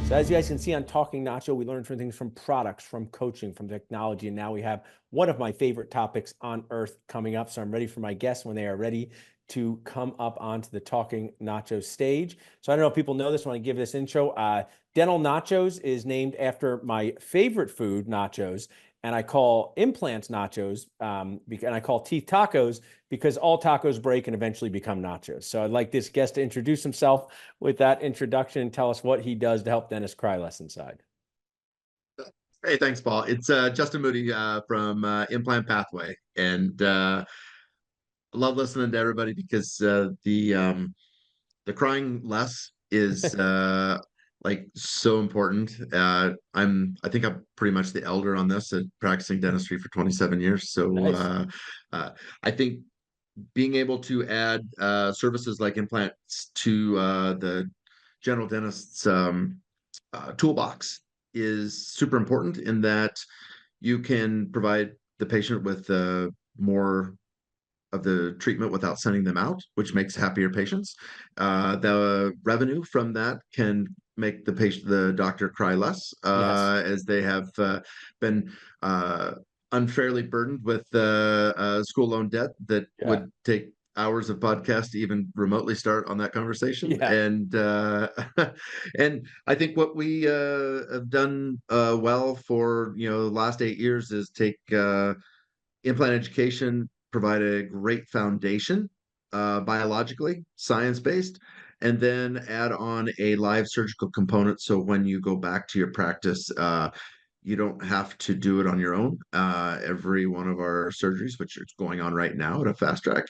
So as you guys can see on Talking Nacho, we learn from things from products, from coaching, from technology, and now we have one of my favorite topics on earth coming up. So I'm ready for my guests when they are ready to come up onto the Talking Nacho stage. So I don't know if people know this when I give this intro. Dental Nachos is named after my favorite food, nachos, and I call Implant nachos, and I call teeth tacos because all tacos break and eventually become nachos. So I'd like this guest to introduce himself with that introduction and tell us what he does to help dentists cry less inside. Hey, thanks, Paul. It's Justin Moody from Implant Pathway, and I love listening to everybody because the crying less is like so important. I think I'm pretty much the elder on this, practicing dentistry for 27 years. So Nice. uh, I think being able to add services like implants to the general dentist's toolbox is super important in that you can provide the patient with more of the treatment without sending them out, which makes happier patients. The revenue from that can make the doctor cry less, Yes. as they have been uh, unfairly burdened with school loan debt that Yeah. would take hours of podcast to even remotely start on that conversation. Yeah. And and I think what we have done well for the last 8 years is take implant education, provide a great foundation, biologically, science based, and then add on a live surgical component. So when you go back to your practice, you don't have to do it on your own. Every one of our surgeries, which is going on right now at a fast track,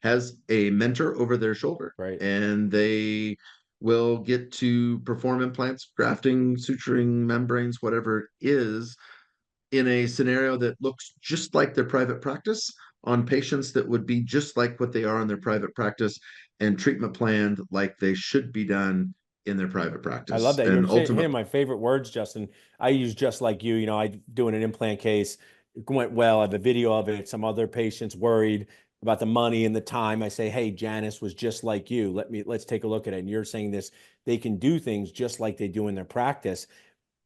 has a mentor over their shoulder, Right. and they will get to perform implants, grafting, suturing, membranes, whatever it is, in a scenario that looks just like their private practice on patients that would be just like what they are in their private practice, and treatment planned like they should be done in their private I love practice. that. You're And hitting ultimately, my favorite words, Justin. I use just like you. I doing an implant case. It went well. I have a video of it. Some other patients worried about the money and the time. I say, hey, Janice was just like you. Let's take a look at it. And you're saying this, they can do things just like they do in their practice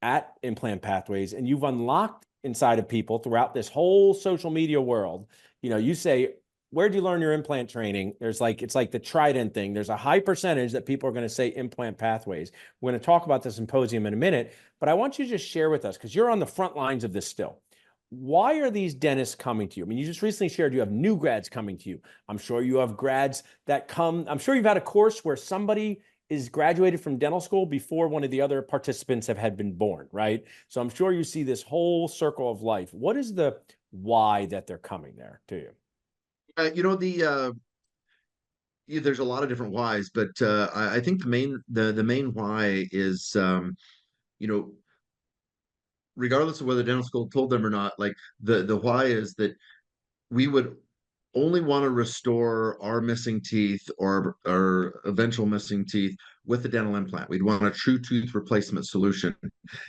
at Implant Pathways, and you've unlocked inside of people throughout this whole social media world. You say, where'd you learn your implant training? It's like the Trident thing. There's a high percentage that people are going to say Implant Pathways. We're going to talk about the symposium in a minute, but I want you to just share with us, because you're on the front lines of this still. Why are these dentists coming to you? I mean, you just recently shared you have new grads coming to you. I'm sure you have grads that come. I'm sure you've had a course where somebody is graduated from dental school before one of the other participants have been born, right? So I'm sure you see this whole circle of life. What is the why that they're coming there to you? there's a lot of different whys, but I think the main why is you know regardless of whether dental school told them or not, like the why is that we would only want to restore our missing teeth or eventual missing teeth with the dental implant. We'd want a true tooth replacement solution.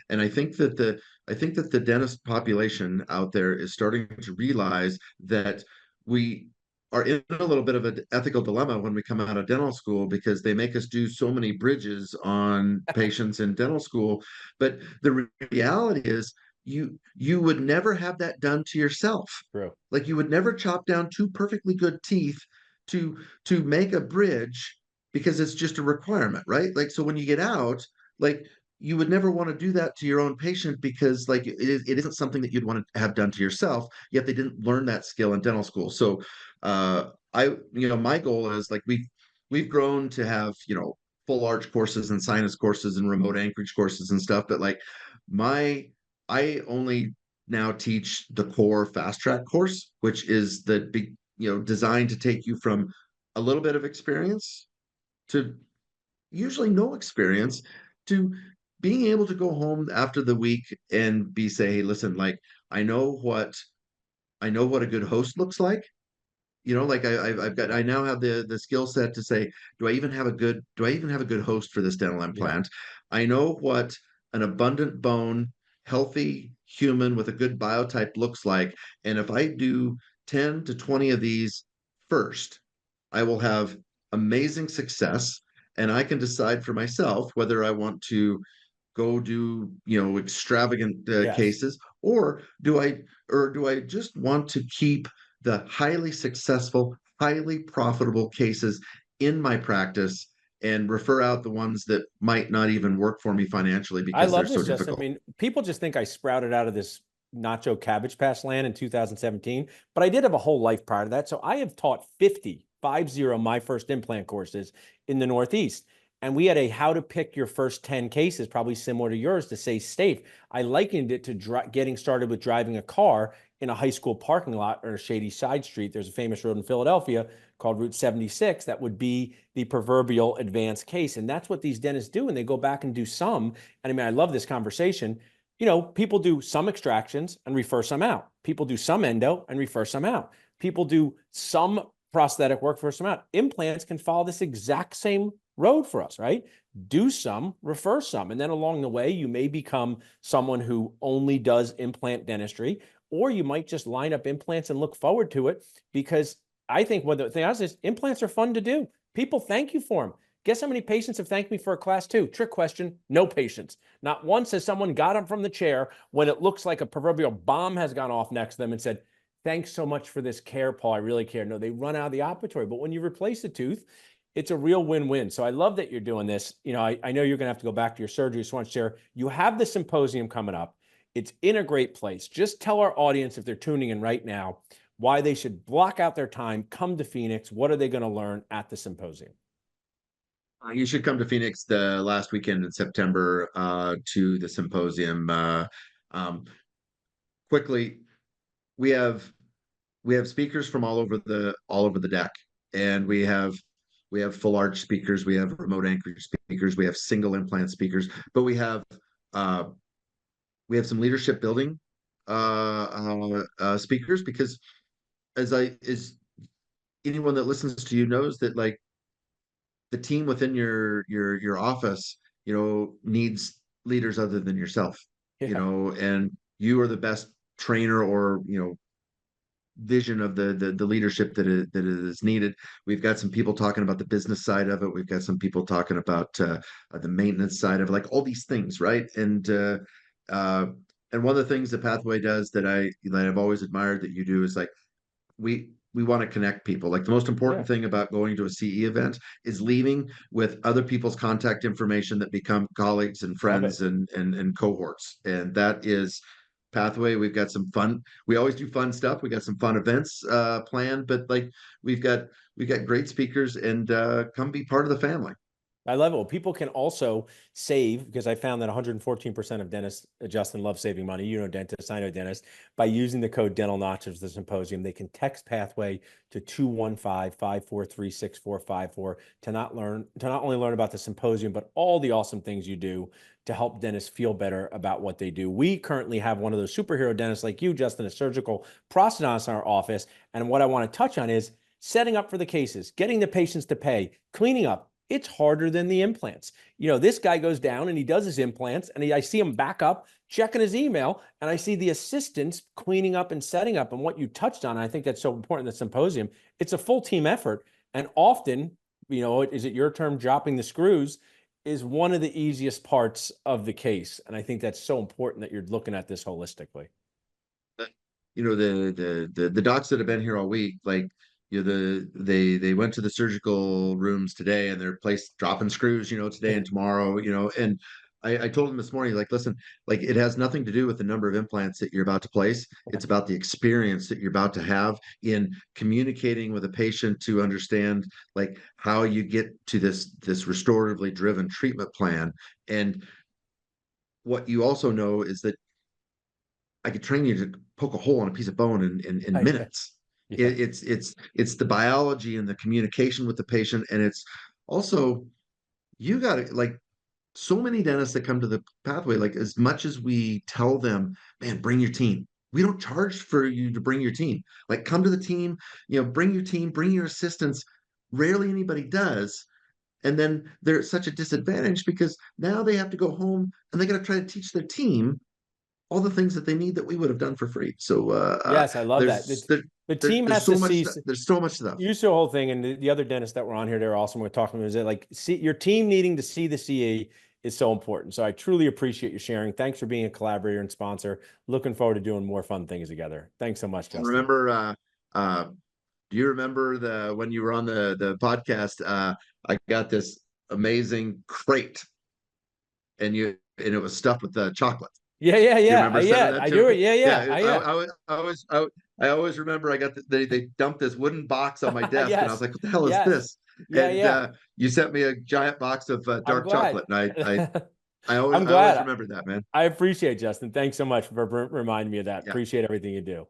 And I think that the dentist population out there is starting to realize that we are in a little bit of an ethical dilemma when we come out of dental school, because they make us do so many bridges on patients in dental school. But the reality is you would never have that done to yourself. True. Like, you would never chop down two perfectly good teeth to make a bridge, because it's just a requirement, right? Like, so when you get out, like, you would never want to do that to your own patient, because like it isn't something that you'd want to have done to yourself, yet they didn't learn that skill in dental school. So my goal is, like, we've grown to have full arch courses and sinus courses and remote anchorage courses and stuff, but like my I only now teach the core fast track course, which is the big, designed to take you from a little bit of experience to usually no experience, to being able to go home after the week and say, hey, listen, like, I know what I know what a good host looks like. Like, I now have the skill set to say, do I even have a good host for this dental Yeah. implant? I know what an abundant bone, healthy human with a good biotype looks like. And if I do 10 to 20 of these first, I will have amazing success. And I can decide for myself whether I want to go do, extravagant Yes. cases, or do I just want to keep the highly successful, highly profitable cases in my practice and refer out the ones that might not even work for me financially I because they're love so this, Justin. I difficult? mean, people just think I sprouted out of this nacho cabbage patch land in 2017, but I did have a whole life prior to that. So I have taught 50 my first implant courses in the Northeast. And we had a how to pick your first 10 cases, probably similar to yours, to stay safe. I likened it to getting started with driving a car in a high school parking lot or a shady side street. There's a famous road in Philadelphia called Route 76 that would be the proverbial advanced case. And that's what these dentists do. And they go back and do some. And I mean, I love this conversation. People do some extractions and refer some out. People do some endo and refer some out. People do some prosthetic work, refer some out. Implants can follow this exact same road for us, right? Do some, refer some. And then along the way, you may become someone who only does implant dentistry, or you might just line up implants and look forward to it, because I think what the thing is implants are fun to do. People thank you for them. Guess how many patients have thanked me for a class two? Trick question. No patients. Not once has someone got up from the chair when it looks like a proverbial bomb has gone off next to them and said, thanks so much for this care, Paul. I really care. No, they run out of the operatory. But when you replace the tooth, it's a real win-win. So I love that you're doing this. I know you're going to have to go back to your surgery. So I want to share, you have the symposium coming up. It's in a great place. Just tell our audience, if they're tuning in right now, why they should block out their time, come to Phoenix. What are they going to learn at the symposium? You should come to Phoenix the last weekend in September to the symposium. Um, Quickly, we have speakers from all over the deck, and we have full arch speakers, we have remote anchor speakers, we have single implant speakers, but uh, we have some leadership building speakers, because as anyone that listens to you knows that, like, the team within your office, needs leaders other than yourself, Yeah. and you are the best trainer or vision of the leadership that is needed. We've got some people talking about the business side of it. We've got some people talking about the maintenance side of it, like all these things, right? Uh, and one of the things that Pathway does that I've always admired that you do is, like, we want to connect people. Like, the most Yeah. important thing about going to a CE event is leaving with other people's contact information that become colleagues and Love it. friends and cohorts. And that is Pathway. We've got some fun. We always do fun stuff. We got some fun events planned, but, like, we've got great speakers, and come be part of the family. I love it. Well, people can also save, because I found that 114% of dentists, Justin, love saving money. You know, dentists, I know dentists, by using the code Dental Notches, the symposium. They can text Pathway to 215-543-6454 to not only learn about the symposium, but all the awesome things you do to help dentists feel better about what they do. We currently have one of those superhero dentists like you, Justin, a surgical prosthodontist in our office. And what I want to touch on is setting up for the cases, getting the patients to pay, cleaning up. It's harder than the implants. This guy goes down and he does his implants, and I see him back up, checking his email, and I see the assistants cleaning up and setting up. And what you touched on, I think that's so important in the symposium, it's a full team effort. And often, is it your term, dropping the screws is one of the easiest parts of the case. And I think that's so important that you're looking at this holistically. The docs that have been here all week, like, they went to the surgical rooms today, and they're placed dropping screws, today Yeah. and tomorrow, and I told them this morning, like, listen, like, it has nothing to do with the number of implants that you're about to place. It's about the experience that you're about to have in communicating with a patient to understand, like, how you get to this restoratively driven treatment plan. And what you also know is that I could train you to poke a hole in a piece of bone in Yeah. minutes. Yeah. It's the biology and the communication with the patient, and it's also, you got to, like, so many dentists that come to the Pathway, like, as much as we tell them, man, bring your team. We don't charge for you to bring your team. Like, come to the team, bring your team, bring your assistants. Rarely anybody does. And then they're at such a disadvantage because now they have to go home and they got to try to teach their team all the things that they need that we would have done for free. So Yes, I love that. there's there, The there team there's has to so much see. stuff. There's so much stuff. Used to the whole thing, and the other dentists that were on here, they're awesome. We're talking about is that, like, see your team needing to see the CE is so important. So I truly appreciate you sharing. Thanks for being a collaborator and sponsor. Looking forward to doing more fun things together. Thanks so much, Justin. Remember, uh, do you remember when you were on the podcast? I got this amazing crate, and it was stuffed with chocolate. Yeah, yeah, Do you yeah, remember sending yeah. that I to do me? it. Yeah, yeah, Yeah, yeah. I always remember I got they dumped this wooden box on my desk, and I was Yes, like, "What the hell is yes. this?" Yeah, And yeah. you sent me a giant box of I'm dark glad. chocolate, and I always I'm I always glad. remember that, man. I appreciate it, Justin. Thanks so much for reminding me of that. Yeah. Appreciate everything you do.